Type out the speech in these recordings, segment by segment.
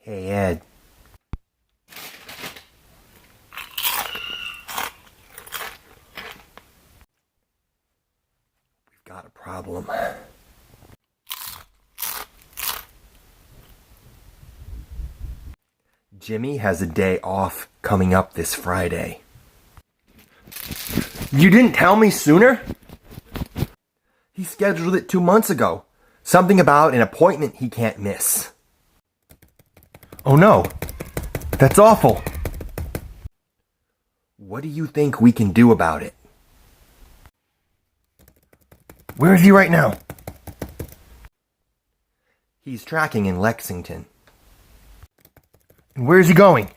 Hey, Ed. We've got a problem. Jimmy has a day off coming up this Friday. You didn't tell me sooner? He scheduled it 2 months ago. Something about an appointment he can't miss. Oh no. That's awful. What do you think we can do about it? Where is he right now? He's tracking in Lexington. And where is he going?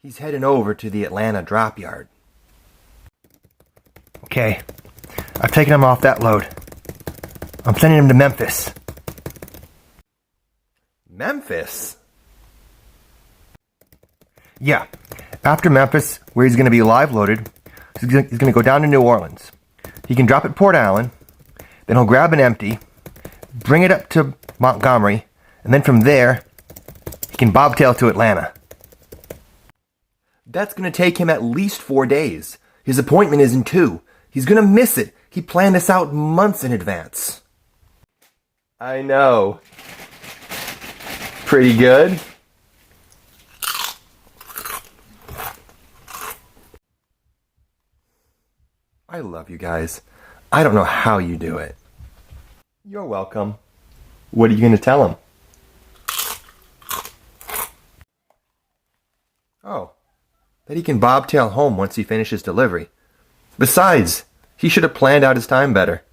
He's heading over to the Atlanta drop yard. Okay. I've taken him off that load. I'm sending him to Memphis. Memphis? Yeah. After Memphis, where he's going to be live loaded, he's going to go down to New Orleans. He can drop at Port Allen, then he'll grab an empty, bring it up to Montgomery, and then from there, he can bobtail to Atlanta. That's going to take him at least 4 days. His appointment is in 2. He's going to miss it. He planned this out months in advance. I know. Pretty good. I love you guys. I don't know how you do it. You're welcome. What are you going to tell him? Oh, that he can bobtail home once he finishes delivery. Besides, he should have planned out his time better.